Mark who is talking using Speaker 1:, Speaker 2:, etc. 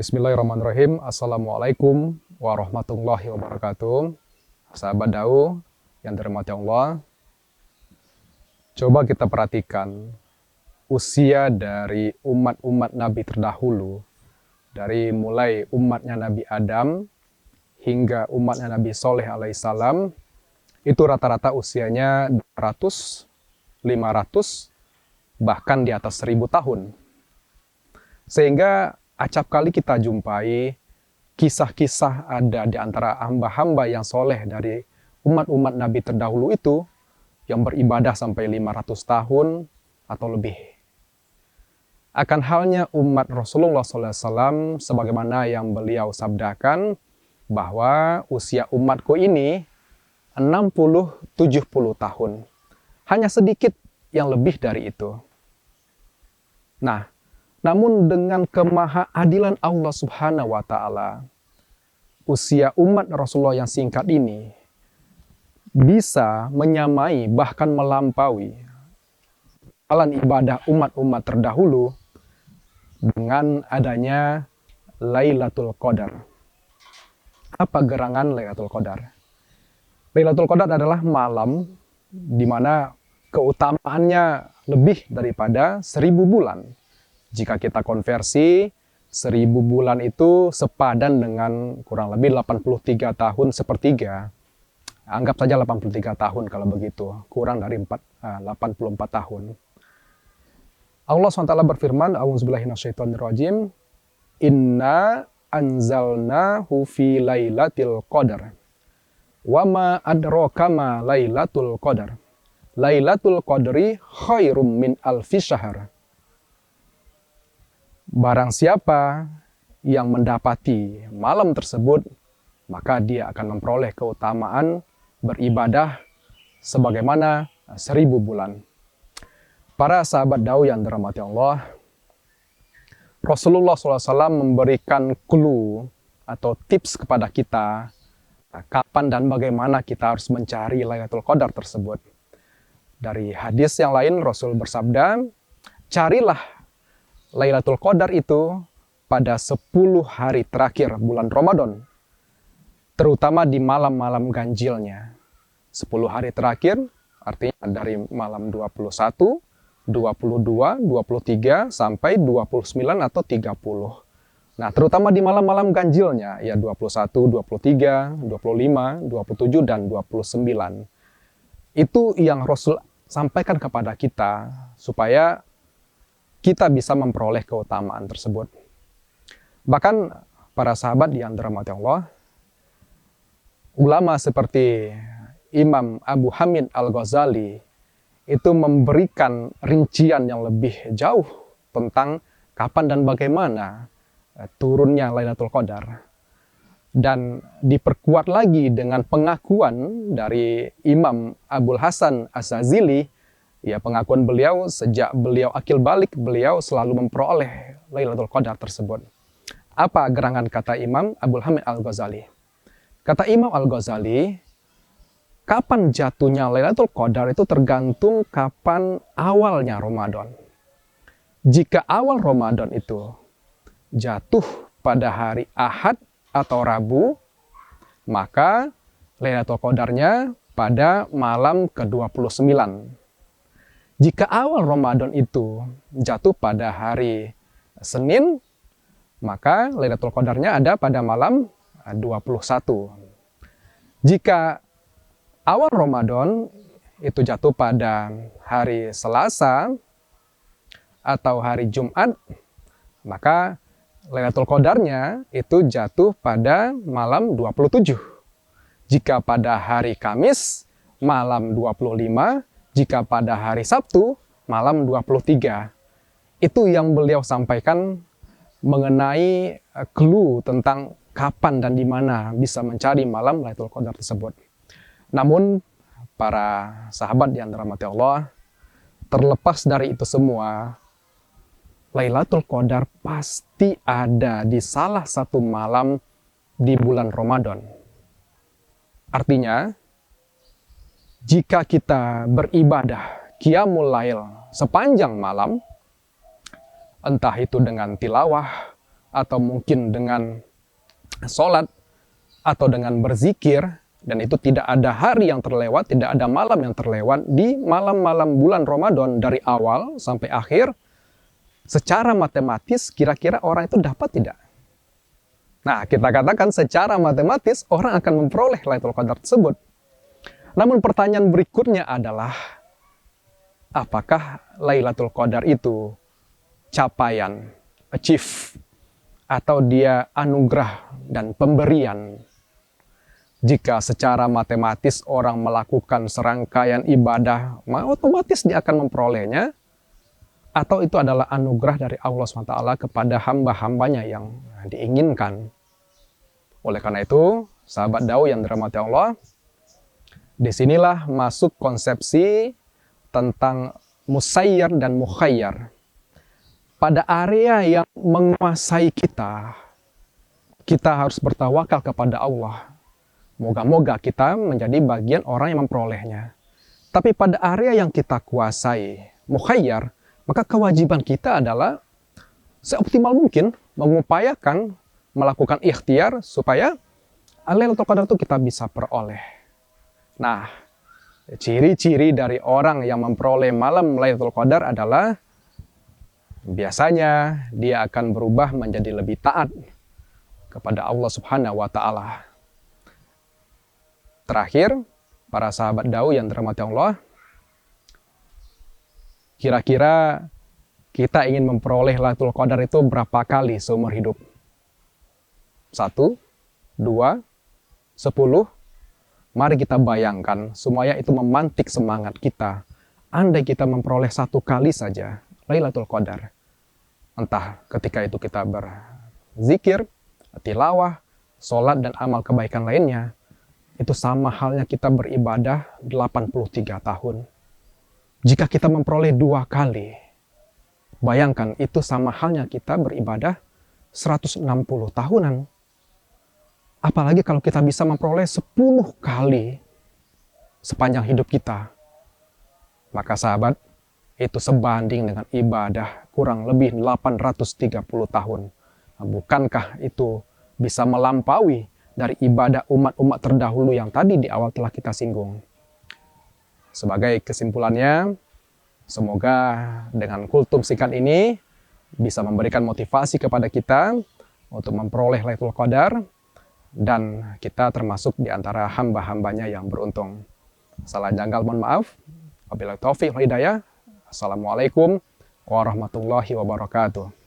Speaker 1: Bismillahirrahmanirrahim. Assalamualaikum warahmatullahi wabarakatuh. Sahabat Dau yang dirahmati Allah, coba kita perhatikan usia dari umat-umat Nabi terdahulu, dari mulai umatnya Nabi Adam hingga umatnya Nabi Soleh alaihissalam, itu rata-rata usianya 200, 500, bahkan di atas 1000 tahun. Sehingga acap kali kita jumpai kisah-kisah ada di antara hamba-hamba yang soleh dari umat-umat Nabi terdahulu itu yang beribadah sampai 500 tahun atau lebih. Akan halnya umat Rasulullah SAW, sebagaimana yang beliau sabdakan bahwa usia umatku ini 60-70 tahun. Hanya sedikit yang lebih dari itu. Nah, namun dengan kemahaadilan Allah Subhanahu wa Ta'ala, usia umat Rasulullah yang singkat ini bisa menyamai bahkan melampaui amalan ibadah umat-umat terdahulu dengan adanya Lailatul Qadar. Apa gerangan Lailatul Qadar? Lailatul Qadar adalah malam di mana keutamaannya lebih daripada 1000 bulan. Jika kita konversi, 1000 bulan itu sepadan dengan kurang lebih 83 tahun sepertiga. Anggap saja 83 tahun kalau begitu, kurang dari 84 tahun. Allah SWT berfirman, A'udzubillahiminasyaitonirrajim, Inna anzalnahu fi lailatul qadar. Wa ma adraka ma lailatul qadar. Lailatul qadri khairum min alfi syahr. Barang siapa yang mendapati malam tersebut, maka dia akan memperoleh keutamaan beribadah sebagaimana 1000 bulan. Para sahabat Dau yang dirahmati Allah, Rasulullah SAW memberikan clue atau tips kepada kita kapan dan bagaimana kita harus mencari Lailatul Qadar tersebut. Dari hadis yang lain, Rasul bersabda, carilah Lailatul Qadar itu pada 10 hari terakhir bulan Ramadan, terutama di malam-malam ganjilnya. 10 hari terakhir artinya dari malam 21, 22, 23 sampai 29 atau 30. Nah, terutama di malam-malam ganjilnya, ya 21, 23, 25, 27 dan 29. Itu yang Rasul sampaikan kepada kita supaya kita bisa memperoleh keutamaan tersebut. Bahkan para sahabat yang dirahmati Allah, ulama seperti Imam Abu Hamid Al-Ghazali itu memberikan rincian yang lebih jauh tentang kapan dan bagaimana turunnya Lailatul Qadar. Dan diperkuat lagi dengan pengakuan dari Imam Abul Hasan As-Sazili. Ya, pengakuan beliau sejak beliau akil balik, beliau selalu memperoleh Lailatul Qadar tersebut. Apa gerangan kata Imam Abul Hamid Al-Ghazali? Kata Imam Al-Ghazali, kapan jatuhnya Lailatul Qadar itu tergantung kapan awalnya Ramadan. Jika awal Ramadan itu jatuh pada hari Ahad atau Rabu, maka Lailatul Qadarnya pada malam ke-29. Jika awal Ramadan itu jatuh pada hari Senin, maka Lailatul Qadarnya ada pada malam 21. Jika awal Ramadan itu jatuh pada hari Selasa atau hari Jumat, maka Lailatul Qadarnya itu jatuh pada malam 27. Jika pada hari Kamis, malam 25. Jika pada hari Sabtu, malam 23. Itu yang beliau sampaikan mengenai clue tentang kapan dan di mana bisa mencari malam Lailatul Qadar tersebut. Namun, para sahabat yang dirahmati Allah, terlepas dari itu semua, Lailatul Qadar pasti ada di salah satu malam di bulan Ramadan. Artinya, jika kita beribadah qiyamul lail sepanjang malam, entah itu dengan tilawah, atau mungkin dengan sholat, atau dengan berzikir, dan itu tidak ada hari yang terlewat, tidak ada malam yang terlewat di malam-malam bulan Ramadan dari awal sampai akhir, secara matematis kira-kira orang itu dapat tidak? Nah, kita katakan secara matematis orang akan memperoleh Lailatul Qadar tersebut. Namun pertanyaan berikutnya adalah, apakah Lailatul Qadar itu capaian, achieve, atau dia anugerah dan pemberian? Jika secara matematis orang melakukan serangkaian ibadah, maka otomatis dia akan memperolehnya, atau itu adalah anugerah dari Allah SWT kepada hamba-hambanya yang diinginkan. Oleh karena itu, sahabat Dau yang dirahmati Allah, disinilah masuk konsepsi tentang musayyar dan mukhayyar. Pada area yang menguasai kita, kita harus bertawakal kepada Allah. Moga-moga kita menjadi bagian orang yang memperolehnya. Tapi pada area yang kita kuasai, mukhayyar, maka kewajiban kita adalah seoptimal mungkin mengupayakan melakukan ikhtiar supaya Lailatul Qadar itu kita bisa peroleh. Nah, ciri-ciri dari orang yang memperoleh malam Lailatul Qadar adalah biasanya dia akan berubah menjadi lebih taat kepada Allah Subhanahu wa taala. Terakhir, para sahabat Dau yang dirahmati Allah, kira-kira kita ingin memperoleh Lailatul Qadar itu berapa kali seumur hidup? 1, 2, 10? Mari kita bayangkan, semuanya itu memantik semangat kita. Andai kita memperoleh 1 kali saja Lailatul Qadar, entah ketika itu kita berzikir, tilawah, sholat, dan amal kebaikan lainnya, itu sama halnya kita beribadah 83 tahun. Jika kita memperoleh 2 kali, bayangkan itu sama halnya kita beribadah 160 tahunan. Apalagi kalau kita bisa memperoleh 10 kali sepanjang hidup kita. Maka sahabat, itu sebanding dengan ibadah kurang lebih 830 tahun. Bukankah itu bisa melampaui dari ibadah umat-umat terdahulu yang tadi di awal telah kita singgung? Sebagai kesimpulannya, semoga dengan kultum singkat ini bisa memberikan motivasi kepada kita untuk memperoleh Lailatul Qadar, dan kita termasuk di antara hamba-hambanya yang beruntung. Salah janggal mohon maaf. Wabillahi taufiq wal hidayah. Assalamualaikum warahmatullahi wabarakatuh.